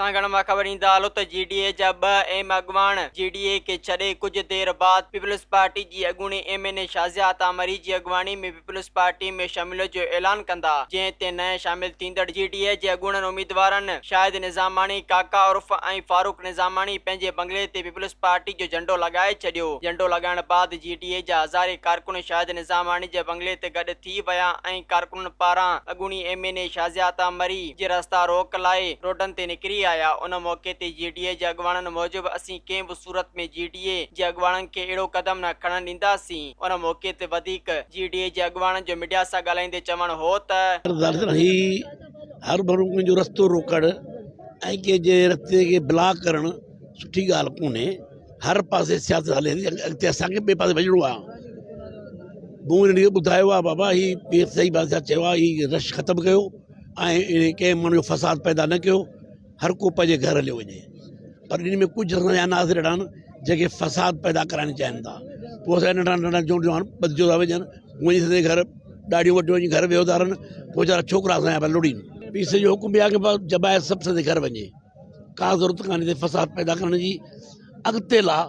सांगण में खबर ईंदा हलो त जीडीए जा 2 अहम अॻवान जीडीए के छॾे कुछ देर बाद पीपल्स पार्टी जी अॻूणी एमएनए शाज़िया आतामरी जी अॻवानी में पीपल्स पार्टी में शामिल जो ऐलान कंदा, जंहिं ते नए शामिल थींदड़ जीडीए जे अॻूणनि उम्मीदवारनि शाहिद निज़ामानी, काका उर्फ ऐं फारूक निज़ामानी पंहिंजे बंगले ते पीपल्स पार्टी जो झंडो लॻाए छॾियो। झंडो लॻाइण बाद जीडीए जा हज़ारे कारकुन शाहिद निज़ामानी जे बंगले ते गॾु थी विया ऐं कारकुननि पारां अॻूणी एमएनए शाज़िया आतामरी जे रस्ता रोक लाइ रोडनि ते निकिरी आया। उन मौके ते जीडीए जे अॻवाननि मूजिब असीं कंहिं बि सूरत में जीडीए जे अॻवाननि खे अहिड़ो कदम न खणण ॾींदासीं। उन मौके ते वधीक जीडीए जे अॻवाननि जो मीडिया सां ॻाल्हाईंदे चवण हो त हर भरू जो रस्तो रोकण ऐं कंहिंजे रस्ते खे ब्लॉक करण सुठी ॻाल्हि कोन्हे। हर पासे सियासत हले थी, अॻिते असांखे ॿिए पासे वञिणो आहे। मूं हिन खे ॿुधायो आहे बाबा ही सही बात चयो आहे, ही रश ख़तमु कयो ऐं कंहिं माण्हू जो फसाद पैदा न कयो। हर को पंहिंजे घर हलियो वञे, पर इन में कुझु असांजा नाज़ अहिड़ा आहिनि जेके फसाद पैदा कराइण चाहिनि था। पोइ असांजा नंढा नंढा जवान ॿधिजो था वञनि, वञी सॼे घर ॾाढियूं वॾियूं वञी घर वियो था रहनि। पोइ वीचारा छोकिरा असांजा पिया लुड़ीनि। पीस जो हुकुम बि आहे कि जबाए सभु सॼे घर वञे, का ज़रूरत कान्हे हिते फसाद पैदा करण जी। अॻिते लाइ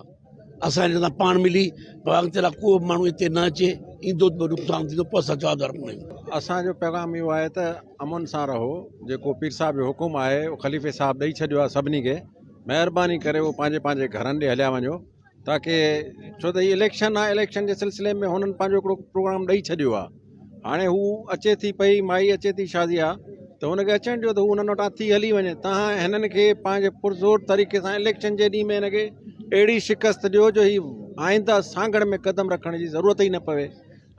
असां हिन सां पाण मिली अॻिते लाइ को बि माण्हू हिते न अचे, ईंदो नुक़सानु थींदो, पोइ असां जवाबदार कोन्हे। असांजो पैगाम इहो आहे त अमन सां रहो। जेको पीर साहिब जो हुकुम आहे उहो ख़लीफ़े साहिब ॾेई छॾियो आहे सभिनी खे। महिरबानी करे उहो पंहिंजे पंहिंजे घरनि ॾे हलिया वञो, ताकी छो त हीअ इलेक्शन आहे, इलेक्शन जे सिलसिले में हुननि पंहिंजो हिकिड़ो प्रोग्राम ॾेई छॾियो आहे। हाणे हू अचे थी पई, माई अचे थी शादिया, त हुनखे अचणु ॾियो त हू हुननि वटां थी हली वञे। तव्हां हिननि खे पंहिंजे पुरज़ोर तरीक़े सां इलेक्शन जे ॾींहुं में हिनखे अहिड़ी शिकस्त ॾियो जो ही आईंदा सांगड़ में क़दम रखण जी ज़रूरत ई न पवे,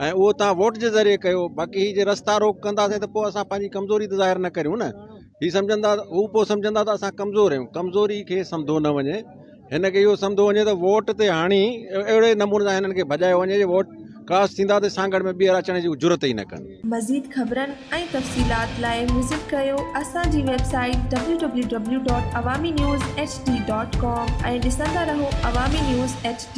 ऐं उहो तव्हां वोट जे ज़रिए कयो। बाक़ी ही जे रस्ता रोक कंदासीं त पोइ असां पंहिंजी कमज़ोरी त ज़ाहिर न करियूं न। ही सम्झंदा, हू पोइ सम्झंदा त असां कमज़ोर आहियूं। कमज़ोरी खे सम्झो न वञे, हिन खे इहो सम्झो वञे त वोट ते हाणे अहिड़े नमूने सां हिननि खे भॼायो वञे जो वोट कास्ट थींदा त सांगड़ में ॿीहर अचण जी ज़रूरत ई न कनि। मज़ीद ख़बरनि ऐं तफ़सीलात लाइ विज़िट कयो असांजी वेबसाइट www.awamiNewsHD.com ऐं ॾिसंदा रहो अवामी न्यूज़ HD।